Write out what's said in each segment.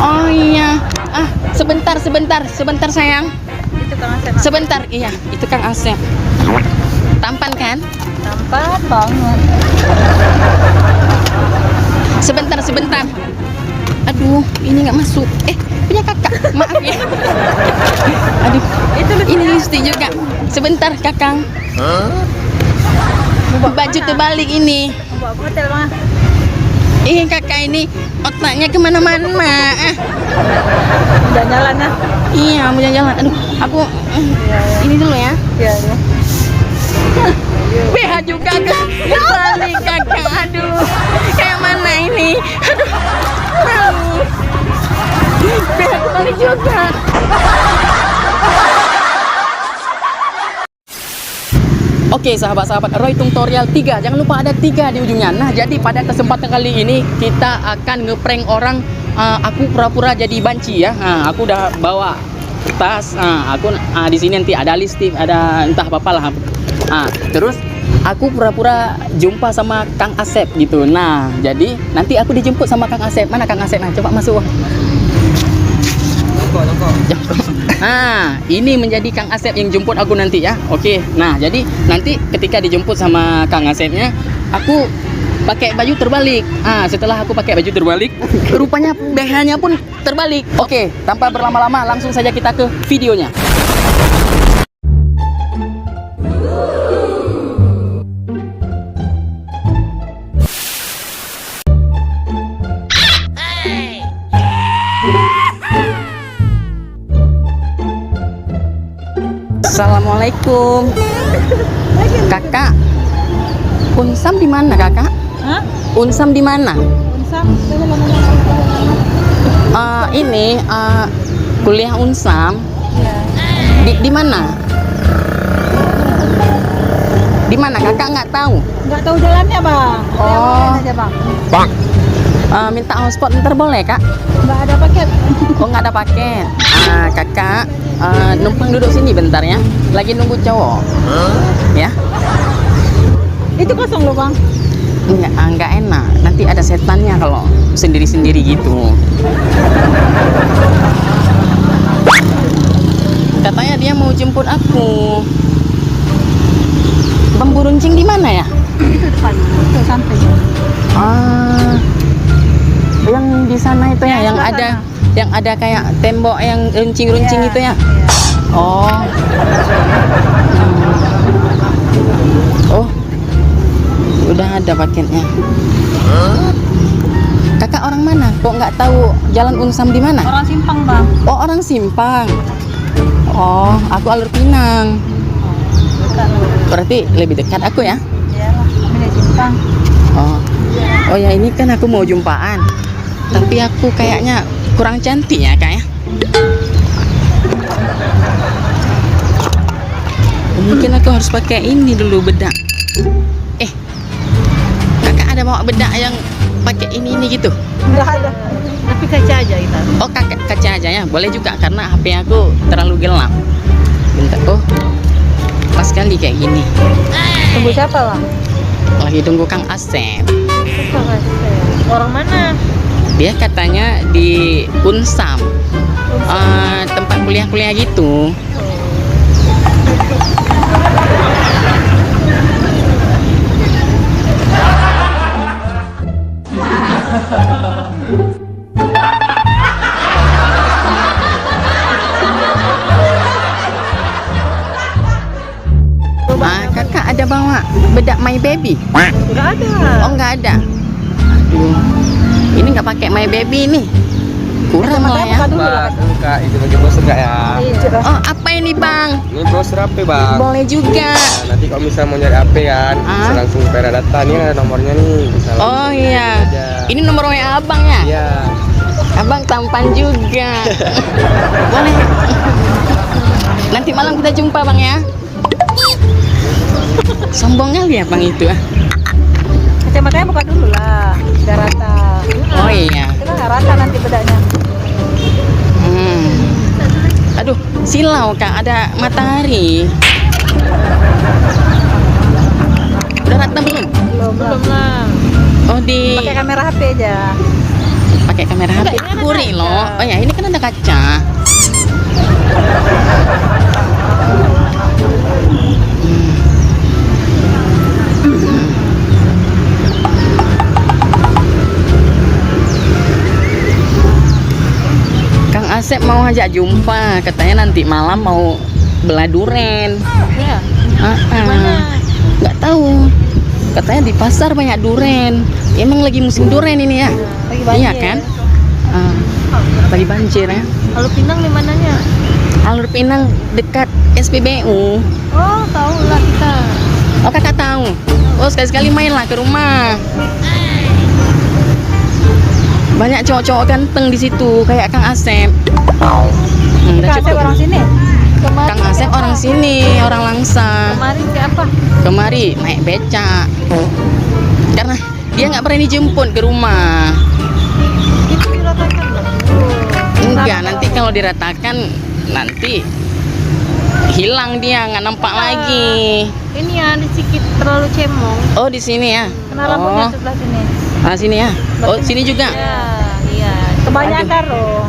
Oh iya. Sebentar sayang. Itu Kang Asep. Sebentar, iya, itu Kang Asep. Tampan kan? Tampan banget. Sebentar. Aduh, ini nggak masuk. Punya kakak, maaf ya. Aduh, ini lipstik juga. Sebentar, Kakang. Baju terbalik ini. Bawa hotel mah. Kakak ini otaknya kemana-mana. Udah jalan ya. Iya, mau jalan. Aduh, aku ini dulu ya. Iya. BH juga kebalik kakak. Aduh, kayak mana ini? Aduh, malu. BH kebalik juga. Oke sahabat-sahabat, Roy tutorial 3. Jangan lupa ada 3 di ujungnya. Nah, jadi pada kesempatan kali ini kita akan ngeprank orang. Aku pura-pura jadi banci ya. Aku udah bawa tas. Aku di sini nanti ada lipstik, ada entah apa lah. Terus aku pura-pura jumpa sama Kang Asep gitu. Nah, jadi nanti aku dijemput sama Kang Asep. Mana Kang Asep? Nah, coba masuk. Ini menjadi Kang Asep yang jemput aku nanti ya. Oke. Nah, jadi nanti ketika dijemput sama Kang Asepnya, aku pakai baju terbalik. Setelah aku pakai baju terbalik, rupanya BH-nya pun terbalik. Oke, tanpa berlama-lama langsung saja kita ke videonya. Assalamualaikum. Kakak, Unsam di mana, Kakak? Hah? Unsam di mana? Unsam. Ini kuliah Unsam. Iya. Di mana? Di mana? Kakak nggak tahu? Nggak tahu jalannya, Bang. Oh. Aja, Bang. Minta hotspot ntar boleh, Kak? Nggak ada paket. Oh, nggak ada paket. Kakak numpang duduk sini bentar ya. Lagi nunggu cowok. Ya. Itu kosong loh, Bang. Enggak enak. Nanti ada setannya kalau sendiri-sendiri gitu. Katanya dia mau jemput aku. Bambu runcing di mana ya? Itu depan. Itu sampai. Yang di sana itu ya, yang sana. ada kayak tembok yang runcing-runcing itu ya. Iya. Oh. Oh. Udah ada paketnya. Kakak orang mana? Kok nggak tahu jalan Unsam di mana? Orang Simpang, Bang. Oh, orang Simpang. Oh, aku alur Pinang. Dekat. Berarti lebih dekat aku ya? Iyalah, kami dari Simpang. Oh ya, ini kan aku mau jumpaan. Tapi aku kayaknya kurang cantik ya, Kak ya? Mungkin aku harus pakai ini dulu, bedak. Kakak ada bawa bedak yang pakai ini gitu? Nggak ada. Tapi kaca aja kita. Oh, kaca aja ya? Boleh juga karena HP aku terlalu gelap. Bentar. Oh, pas sekali kayak gini. Tunggu siapa, Bang? Lagi tunggu Kang Asep. Orang mana? Dia katanya di Unsam. Tempat kuliah-kuliah gitu. Kakak ada bawa bedak My Baby? Nggak ada. Oh, nggak ada. Aduh, ini nggak pakai My Baby nih. Kurang lah ya. Kak, itu bagi browser kak ya. Iya. Oh, apa ini bang? Ini browser HP bang. Boleh juga. Nah, nanti kalau misalnya mau nyari HP kan, bisa langsung pera data. Ini ada nomornya nih. Bisa Oh iya. aja. Ini nomor WA abang ya? Iya. Abang tampan juga. Boleh. Nanti malam kita jumpa bang ya. Sombong kali ya bang itu. Kacamatanya buka dulu lah. Biar rata. Oh iya. Kita nggak rata nanti bedanya. Aduh, silau kak, ada matahari. Udah rata belum? Belum lah. Oh di Pakai kamera HP aja. pakai kamera HP. Enggak, ini ada Gurih kaca. loh. Oh ya, ini kan ada kaca. Kang Asep mau ajak jumpa, katanya nanti malam mau belah duren. Iya. Mana? Nggak tahu. Katanya di pasar banyak duren. Emang lagi musim duren ini ya? Lagi banjir. Iya kan? Lagi banjir ya. Kalau Pinang di mananya? Alur Pinang dekat SPBU. Oh, tahu lah kita. Oh kakak tahu. Oh sekali-sekali mainlah ke rumah. Banyak cowok-cowok ganteng di situ kayak Kang Asep. Udah Kak Asep cukup. orang sini. Kemarin Kang Asep siapa? orang sini, orang Langsa. Kemarin siapa? Kemari naik beca. Karena dia nggak pernah dijemput ke rumah. Itu diratakan loh. Enggak, nanti kalau diratakan nanti hilang dia nggak nampak lagi. Ini ya sedikit terlalu cemong. Oh di sini ya. Kena rambutnya Oh, sebelah sini. sini ya. Oh sini juga. Iya, iya. Kebanyakan loh.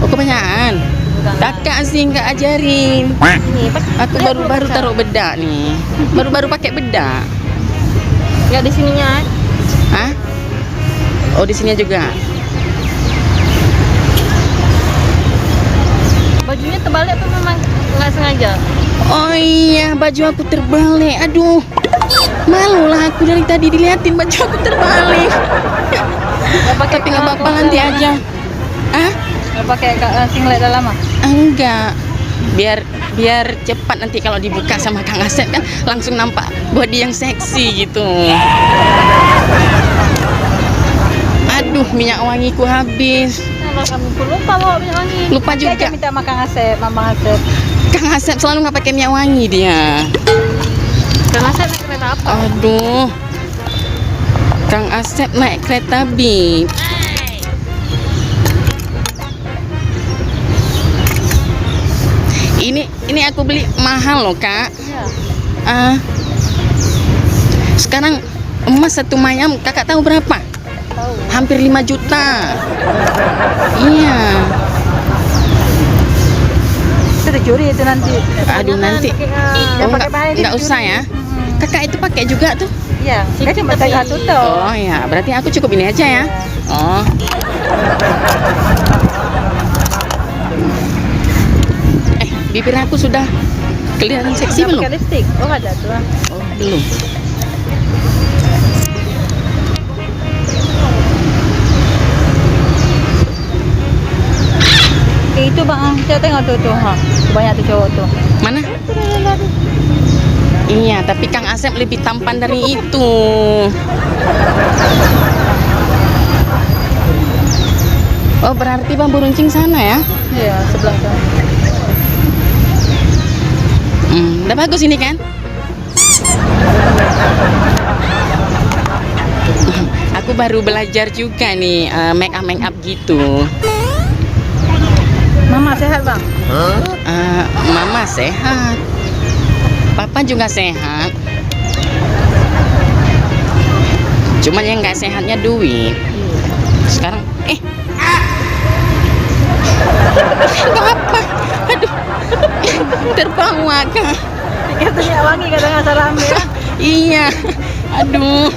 Oh kebanyakan. Kakak sih nggak ajarin. Ini, Aku baru-baru taruh bedak nih. Baru-baru pakai bedak. Ya di sininya. Hah? Oh di sini juga. Bajunya terbalik tuh memang nggak sengaja. Oh iya, baju aku terbalik. Aduh, malu lah aku dari tadi diliatin baju aku terbalik. Tapi nggak apa-apa nanti aja. Ah? Nggak pakai singlet dalam ah? Enggak. Biar cepat nanti kalau dibuka sama Kang Asep kan langsung nampak body yang seksi gitu. Aduh, minyak wangiku habis. Kalau kami pun lupa bawa minyak wangi. Lupa Nanti juga. aja minta makan Asep, Mamang Asep. Kang Asep selalu nggak pakai minyak wangi dia. Kang Asep naik kereta apa? Aduh, Kang Asep naik kereta Bip. Ini aku beli mahal loh kak. Iya. Sekarang emas satu mayam kakak tahu berapa? Tahu. Hampir 5 juta. Iya. Itu dicuri itu nanti. Aduh nanti. Yang Oh, pakai bahan nggak usah ya. Kakak itu pakai juga tuh. Iya. Dia cuma pakai satu tuh. Oh ya, berarti aku cukup ini aja ya. Oh. Bibir aku sudah kelihatan seksi belum? Pakai lipstick. Oh ada tuh. Oh, belum. Itu bang, saya tengok tuh, ha. Banyak tuh cowok tuh. Mana? Iya, tapi Kang Asep lebih tampan dari itu. Oh, berarti Bambu Runcing sana ya? Iya, sebelah sana. Udah bagus ini kan? Aku baru belajar juga nih make up gitu. Mama sehat bang? Mama sehat, Papa juga sehat. Cuman yang nggak sehatnya duit. Sekarang nggak apa? Aduh, terbawa kak. Pikir minyak wangi kadang asal rame ya. Iya, aduh.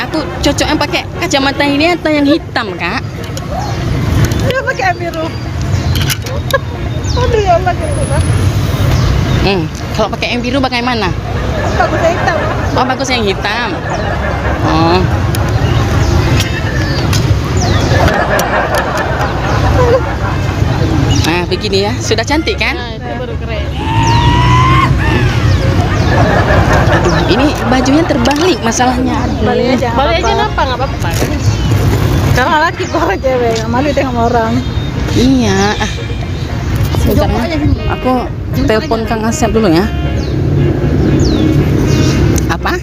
Aku cocoknya pakai kacamata ini atau yang hitam kak? Dia pakai yang biru. Aduh ya Allah gitu bang. Kalau pakai yang biru bagaimana? Bagus yang hitam. Oh bagus yang hitam. Oh. Nah begini ya, sudah cantik kan? Nah itu baru keren. Aduh, ini bajunya terbalik masalahnya. Balik aja. Balik aja kenapa? Nggak apa-apa. Karena laki kok cewek, nggak malu tengok sama orang. Iya. Sebentar Jongkok ya. aja sini. Aku telepon Kang Asep dulu ya. Apa?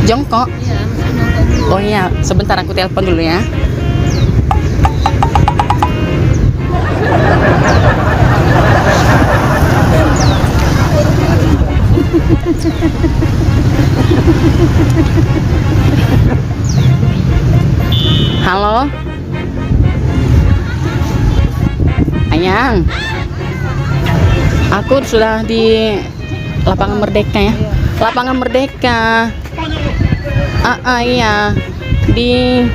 Jongkok. Iya, mesti jongkok dulu. Oh iya, sebentar aku telepon dulu ya. sayang. Aku sudah di Lapangan Merdeka ya. Lapangan Merdeka. Iya. Di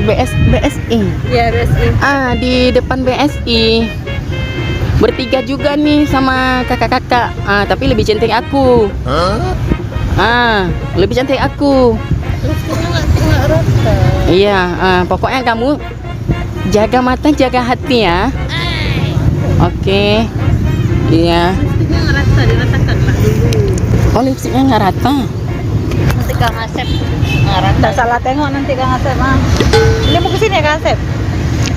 BSI. Iya, BSI. Di depan BSI. Bertiga juga nih sama kakak-kakak. Tapi lebih cantik aku. Lebih cantik aku. Nggak rata. Iya, pokoknya kamu jaga mata, jaga hati ya. Oke. Iya. Lipstiknya nggak rata, diratakan lah dulu. Oh, lipstiknya nggak rata. Nanti Kang Asep nggak rata. Nggak salah tengok nanti Kang Asep mah. Dia mau kesini ya Kang Asep?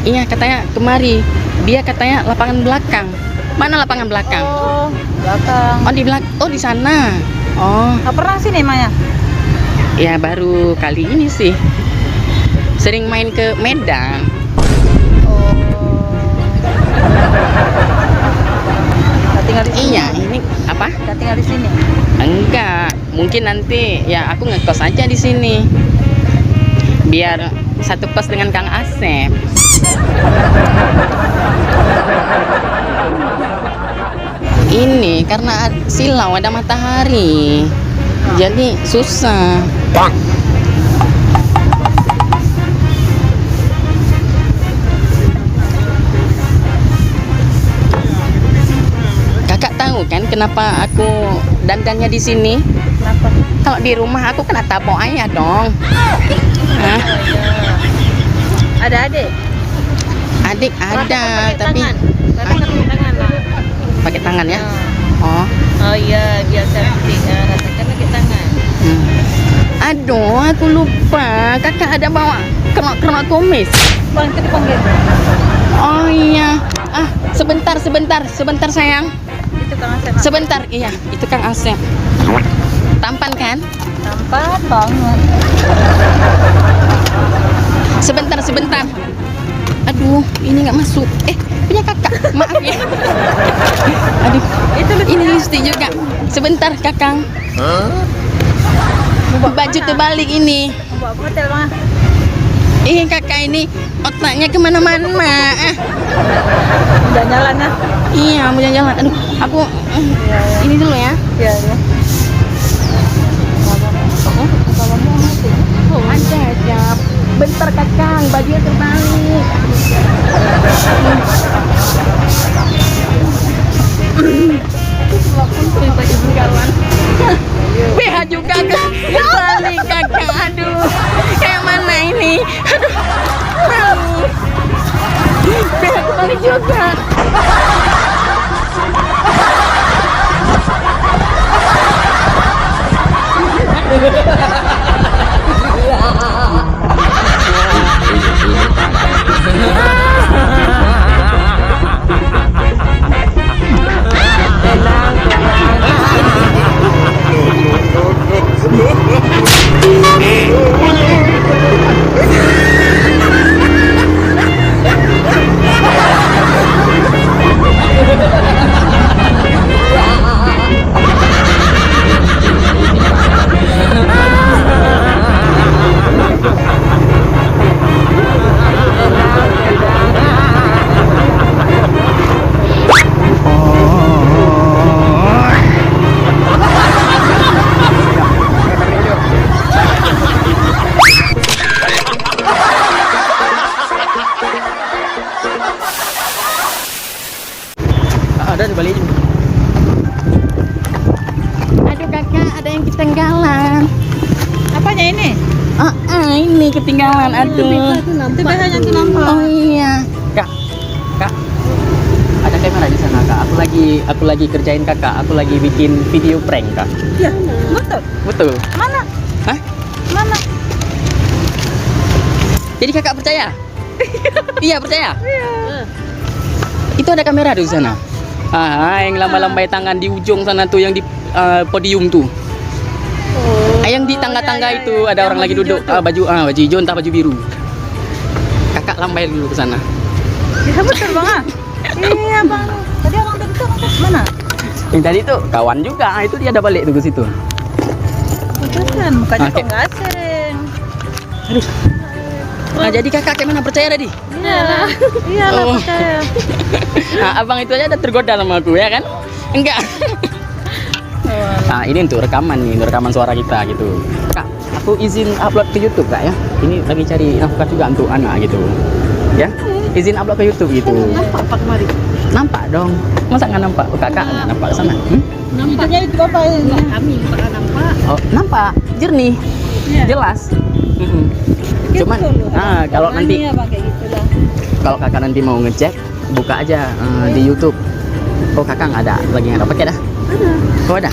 Iya, katanya kemari. Dia katanya lapangan belakang. Mana lapangan belakang? Oh, belakang. Oh, di belakang. Oh, di sana. Oh, Nggak pernah sini Maya? ya baru kali ini sih. Sering main ke Medan. Oh. Nggak tinggal di sini? Iya, ini apa? Nggak tinggal di sini? Enggak, mungkin nanti ya aku ngekos aja di sini. Biar satu kos dengan Kang Asep. Ini karena silau ada matahari. Jadi susah. Kakak tahu kan kenapa aku dandannya di sini? Kenapa? Kalau di rumah aku kena tabok ayah dong. Hah? Ada adik? Adik ada, tapi Pakai tangan lah. pakai tangan ya. Oh. Oh iya, biar cantik. Ratakan pakai tangan. Aduh, aku lupa. Kakak ada bawa kerok kumis. Bang, itu dipanggil. Oh iya. Sebentar sayang. Itu Kang Asep. Sebentar, iya. Itu Kang Asep. Tampan kan? Tampan banget. Sebentar. Aduh, ini nggak masuk. Punya kakak. Maaf ya. Aduh, ini lipstik juga. Sebentar, Kakang. Baju terbalik ini. Bawa ke hotel mah. Kakak ini otaknya kemana-mana. Udah jalan ya? Iya, mau jalan-jalan. Aduh, aku ini dulu ya. Iya, iya. Ada. Bentar Kakang, bajunya terbalik. BH juga terbalik Kakak. Aduh, kayak mana ini? Aduh, BH terbalik juga. Ada di balik. Aduh kakak, ada yang ketinggalan. Apanya ini? Ini ketinggalan. Aduh. Itu BH-nya tuh nampak. Oh iya. Kak. Ada kamera di sana kak. Aku lagi kerjain kakak. Aku lagi bikin video prank kak. Iya, betul. Betul. Mana? Hah? Mana? Jadi kakak percaya? Iya percaya. Iya. Itu ada kamera di sana. Yang lambai-lambai tangan di ujung sana tuh yang di podium tuh. Yang di tangga-tangga itu ada orang lagi duduk baju hijau entah baju biru. Kakak lambai dulu ke sana. Bisa betul bang. Iya bang. Tadi orang itu mana? Yang tadi tuh kawan juga. Itu dia ada balik tuh ke situ. Betul kan? Mukanya kok Oke. nggak asing. Aduh. Nah, jadi kakak kayak mana percaya tadi? Iyalah. Iyalah Oh. percaya. Nah, abang itu aja udah tergoda sama aku ya kan? Enggak. Nah, ini untuk rekaman nih, untuk rekaman suara kita gitu. Kak, aku izin upload ke YouTube kak ya. Ini lagi cari nafkah juga untuk anak gitu. Ya, izin upload ke YouTube gitu. Nampak Pak kemari. Nampak dong. Masa nggak nampak? Oh, kakak nggak nampak ke sana? Nampaknya itu Bapak ini. Kami pernah nampak. Oh, nampak, jernih, Iya. jelas. Cuman, nah kalau nanti ya kayak gitulah. kalau kakak nanti mau ngecek, buka aja di YouTube. Oh kakak nggak ada lagi nggak ada pakai dah? Oh ada.